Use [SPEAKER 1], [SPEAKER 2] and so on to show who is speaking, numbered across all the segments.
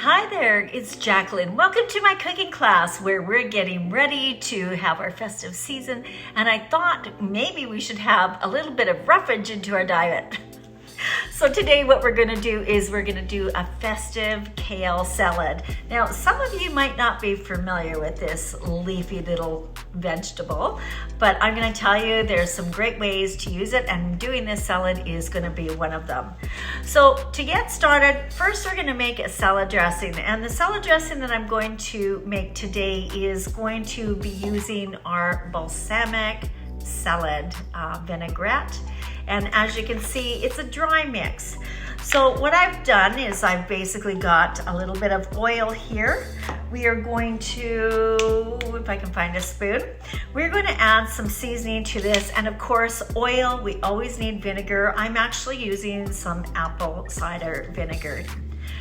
[SPEAKER 1] Hi there, it's Jacqueline. Welcome to my cooking class where we're getting ready to have our festive season, and I thought maybe we should have a little bit of roughage into our diet. So today what we're gonna do is we're gonna do a festive kale salad. Now, some of you might not be familiar with this leafy little vegetable, but I'm gonna tell you there's some great ways to use it, and doing this salad is gonna be one of them. So to get started, first we're gonna make a salad dressing, and the salad dressing that I'm going to make today is going to be using our balsamic salad vinaigrette. And as you can see, it's a dry mix. So what I've done is I've basically got a little bit of oil here. We are going to, if I can find a spoon, we're going to add some seasoning to this. And of course, oil, we always need vinegar. I'm actually using some apple cider vinegar.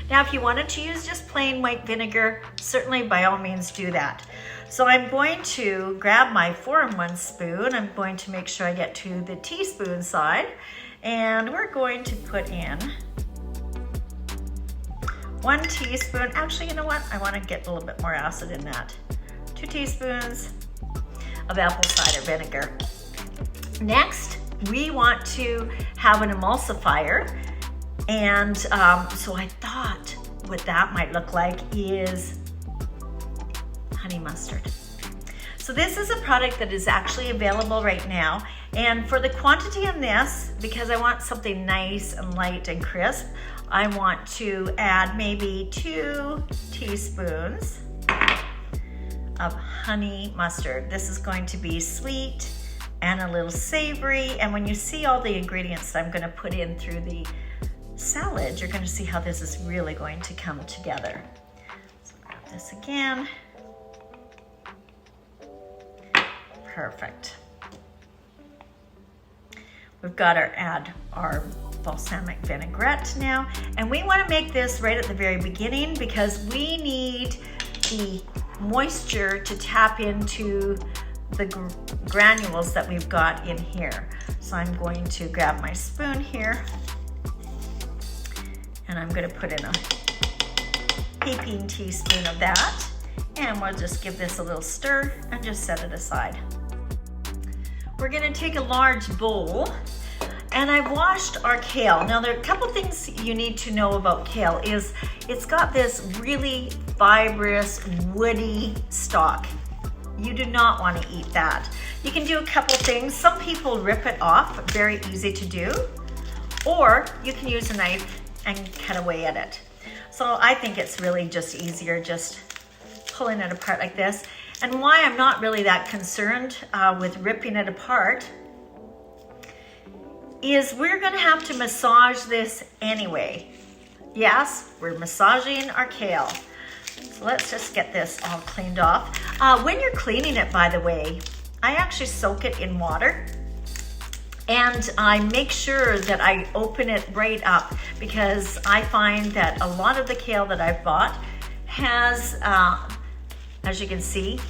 [SPEAKER 1] Now, if you wanted to use just plain white vinegar, certainly by all means do that. So I'm going to grab my 4-in-1 spoon. I'm going to make sure I get to the teaspoon side, and we're going to put in 1 teaspoon. Actually, you know what? I want to get a little bit more acid in that. 2 teaspoons of apple cider vinegar. Next, we want to have an emulsifier. And so I thought what that might look like is honey mustard. So this is a product that is actually available right now. And for the quantity in this, because I want something nice and light and crisp, I want to add maybe 2 teaspoons of honey mustard. This is going to be sweet and a little savory. And when you see all the ingredients that I'm going to put in through the salad, you're going to see how this is really going to come together. So grab this again. Perfect. We've got our balsamic vinaigrette now, and we want to make this right at the very beginning because we need the moisture to tap into the granules that we've got in here. So I'm going to grab my spoon here, and I'm going to put in a heaping teaspoon of that, and we'll just give this a little stir and just set it aside. We're going to take a large bowl, and I've washed our kale. Now, there are a couple things you need to know about kale. Is it's got this really fibrous, woody stalk. You do not want to eat that. You can do a couple things. Some people rip it off, very easy to do, or you can use a knife and cut away at it. So I think it's really just easier just pulling it apart like this. And why I'm not really that concerned with ripping it apart is we're gonna have to massage this anyway. Yes, we're massaging our kale. So let's just get this all cleaned off. When you're cleaning it, by the way, I actually soak it in water, and I make sure that I open it right up because I find that a lot of the kale that I've bought has, as you can see,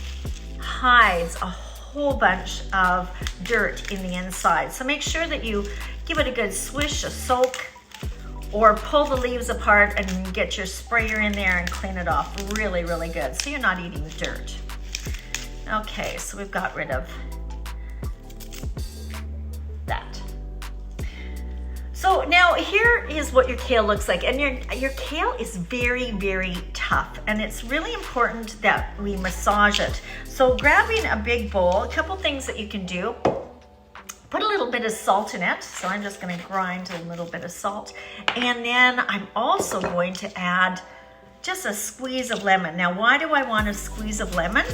[SPEAKER 1] hides a whole bunch of dirt in the inside. So make sure that you give it a good swish, a soak, or pull the leaves apart and get your sprayer in there and clean it off really, really good so you're not eating dirt. Okay, so we've got rid of that. So now here is what your kale looks like, and your kale is very, very tough, and it's really important that we massage it. So grabbing a big bowl, a couple things that you can do. Put a little bit of salt in it. So I'm just going to grind a little bit of salt, and then I'm also going to add just a squeeze of lemon. Now, why do I want a squeeze of lemon?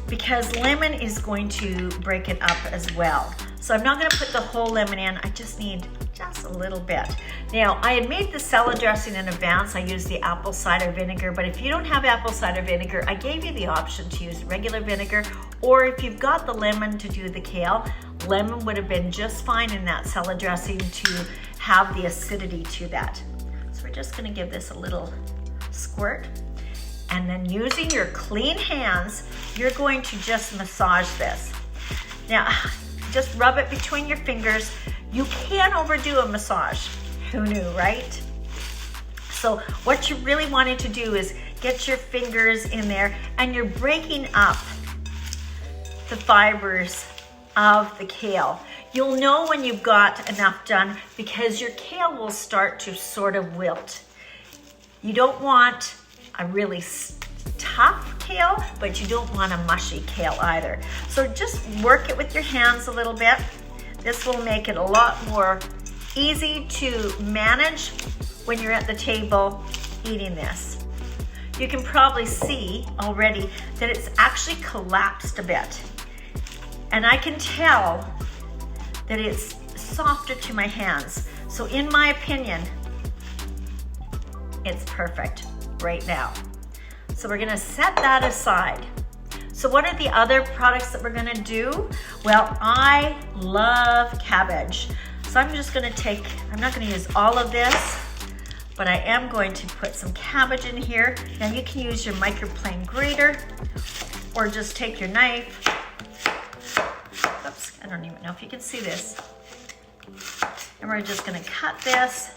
[SPEAKER 1] Because lemon is going to break it up as well. So I'm not going to put the whole lemon in. I just need just a little bit. Now, I had made the salad dressing in advance. I used the apple cider vinegar, but if you don't have apple cider vinegar, I gave you the option to use regular vinegar, or if you've got the lemon to do the kale, lemon would have been just fine in that salad dressing to have the acidity to that. So we're just going to give this a little squirt, and then using your clean hands, you're going to just massage this. Now, just rub it between your fingers. You can overdo a massage. Who knew, right? So what you really wanted to do is get your fingers in there, and you're breaking up the fibers of the kale. You'll know when you've got enough done because your kale will start to sort of wilt. You don't want a really tough kale, but you don't want a mushy kale either. So just work it with your hands a little bit. This will make it a lot more easy to manage when you're at the table eating this. You can probably see already that it's actually collapsed a bit. And I can tell that it's softer to my hands. So in my opinion, it's perfect right now. So we're gonna set that aside. So what are the other products that we're gonna do? Well, I love cabbage. So I'm just gonna I'm not gonna use all of this, but I am going to put some cabbage in here. Now you can use your microplane grater or just take your knife. Oops, I don't even know if you can see this. And we're just gonna cut this.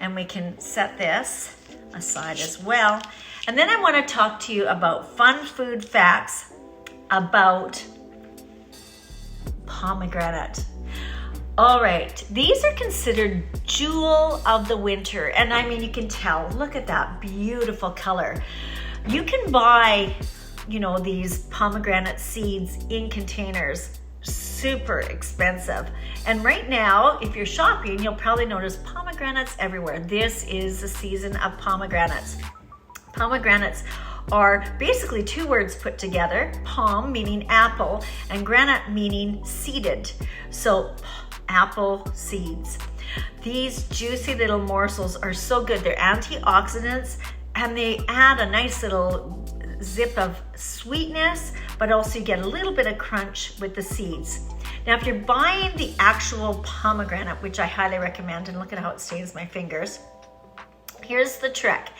[SPEAKER 1] And we can set this aside as well. And then I want to talk to you about fun food facts about pomegranate. All right, these are considered jewel of the winter. And I mean, you can tell, look at that beautiful color. You can buy, these pomegranate seeds in containers, super expensive. And right now, if you're shopping, you'll probably notice pomegranates everywhere. This is the season of pomegranates. Pomegranates are basically two words put together, pom meaning apple and granite meaning seeded. So apple seeds. These juicy little morsels are so good. They're antioxidants and they add a nice little zip of sweetness, but also you get a little bit of crunch with the seeds. Now, if you're buying the actual pomegranate, which I highly recommend, and look at how it stains my fingers, here's the trick.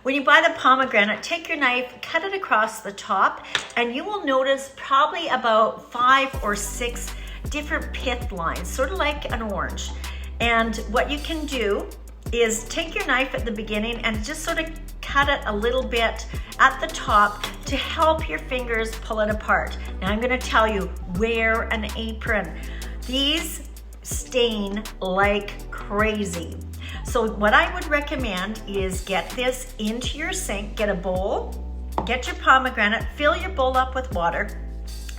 [SPEAKER 1] When you buy the pomegranate, take your knife, cut it across the top, and you will notice probably about 5 or 6 different pith lines, sort of like an orange. And what you can do is take your knife at the beginning and just sort of cut it a little bit at the top to help your fingers pull it apart. Now I'm going to tell you, wear an apron. These stain like crazy. So what I would recommend is get this into your sink, get a bowl, get your pomegranate, fill your bowl up with water,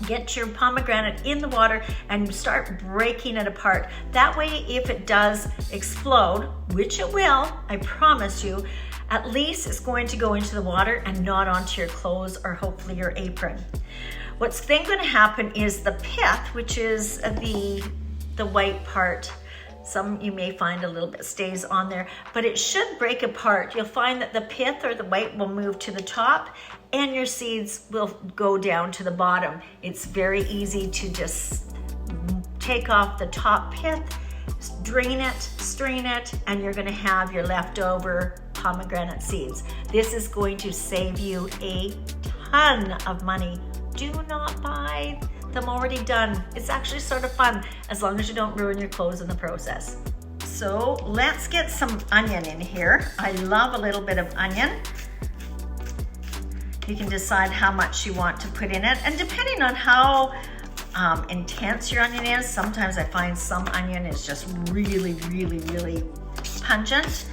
[SPEAKER 1] get your pomegranate in the water and start breaking it apart. That way, if it does explode, which it will, I promise you, at least it's going to go into the water and not onto your clothes or hopefully your apron. What's then going to happen is the pith, which is the white part. Some you may find a little bit stays on there, but it should break apart. You'll find that the pith or the white will move to the top and your seeds will go down to the bottom. It's very easy to just take off the top pith, drain it, strain it, and you're gonna have your leftover pomegranate seeds. This is going to save you a ton of money. Do not buy them already done. It's actually sort of fun as long as you don't ruin your clothes in the process. So let's get some onion in here. I love a little bit of onion. You can decide how much you want to put in it, and depending on how intense your onion is, sometimes I find some onion is just really, really, really pungent.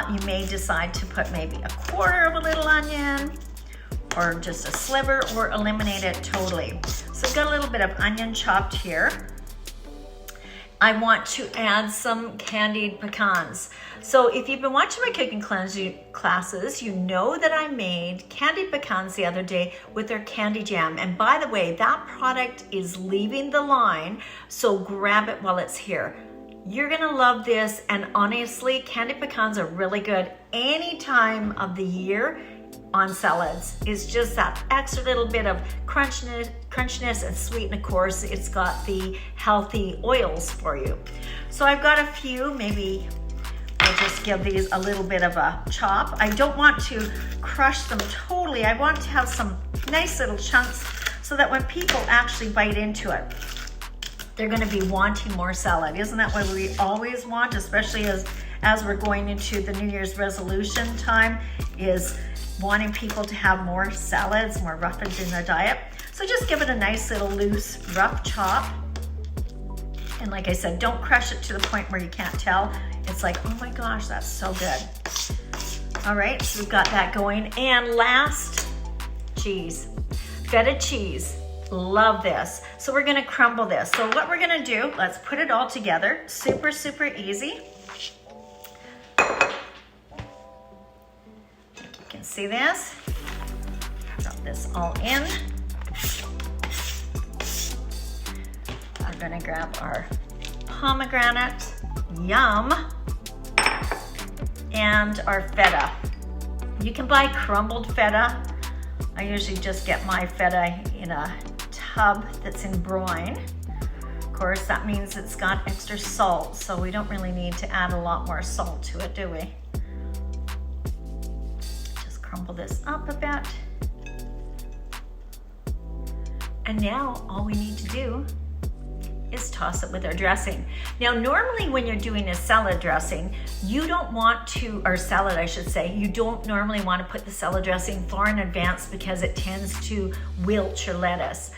[SPEAKER 1] You may decide to put maybe a quarter of a little onion or just a sliver, or eliminate it totally. So I've got a little bit of onion chopped here. I want to add some candied pecans. So if you've been watching my cooking classes, you know that I made candied pecans the other day with their candy jam. And by the way, that product is leaving the line, so grab it while it's here. You're gonna love this, and honestly, candied pecans are really good any time of the year on salads. It's just that extra little bit of crunchiness and sweet, and of course it's got the healthy oils for you. So I've got a few, maybe I'll just give these a little bit of a chop. I don't want to crush them totally. I want to have some nice little chunks so that when people actually bite into it, they're going to be wanting more salad. Isn't that what we always want, especially as we're going into the New Year's resolution time, is wanting people to have more salads, more roughage in their diet. So just give it a nice little loose, rough chop. And like I said, don't crush it to the point where you can't tell. It's like, oh my gosh, that's so good. All right, so we've got that going. And last, cheese, feta cheese. Love this. So we're gonna crumble this. So what we're gonna do, let's put it all together. Super, super easy. You can see this. Drop this all in. We're gonna grab our pomegranate, yum, and our feta. You can buy crumbled feta. I usually just get my feta in a tub that's in brine. Of course, that means it's got extra salt, so we don't really need to add a lot more salt to it, do we? Just crumble this up a bit. And now all we need to do is toss it with our dressing. Now, normally when you're doing a salad dressing, you don't want to, or salad I should say, you don't normally want to put the salad dressing far in advance because it tends to wilt your lettuce.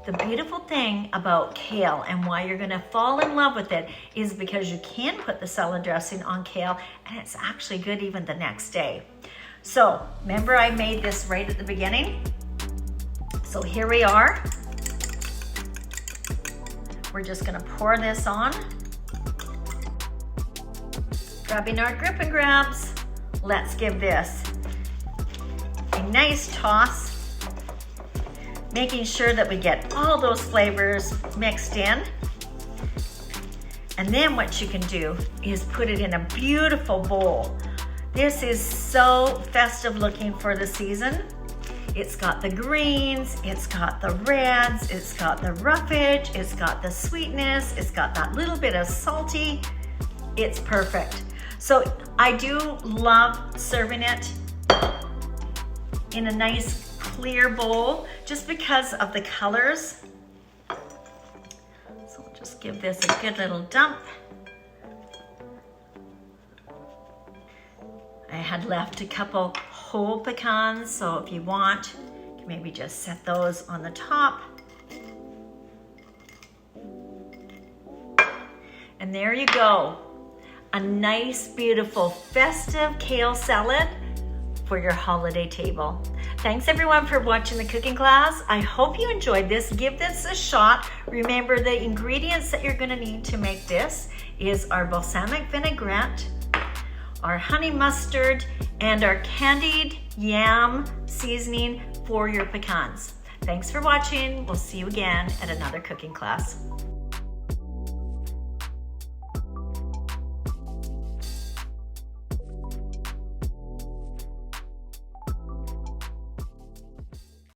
[SPEAKER 1] The beautiful thing about kale and why you're gonna fall in love with it is because you can put the salad dressing on kale and it's actually good even the next day. So remember I made this right at the beginning? So here we are. We're just gonna pour this on. Grabbing our grip and grabs, let's give this a nice toss, making sure that we get all those flavors mixed in. And then what you can do is put it in a beautiful bowl. This is so festive looking for the season. It's got the greens, it's got the reds, it's got the roughage, it's got the sweetness, it's got that little bit of salty. It's perfect. So I do love serving it in a nice clear bowl just because of the colors. So we'll just give this a good little dump. I had left a couple whole pecans, so if you want, you can maybe just set those on the top. And there you go. A nice, beautiful, festive kale salad for your holiday table. Thanks everyone for watching the cooking class. I hope you enjoyed this. Give this a shot. Remember, the ingredients that you're gonna need to make this is our balsamic vinaigrette, our honey mustard, and our candied yam seasoning for your pecans. Thanks for watching. We'll see you again at another cooking class.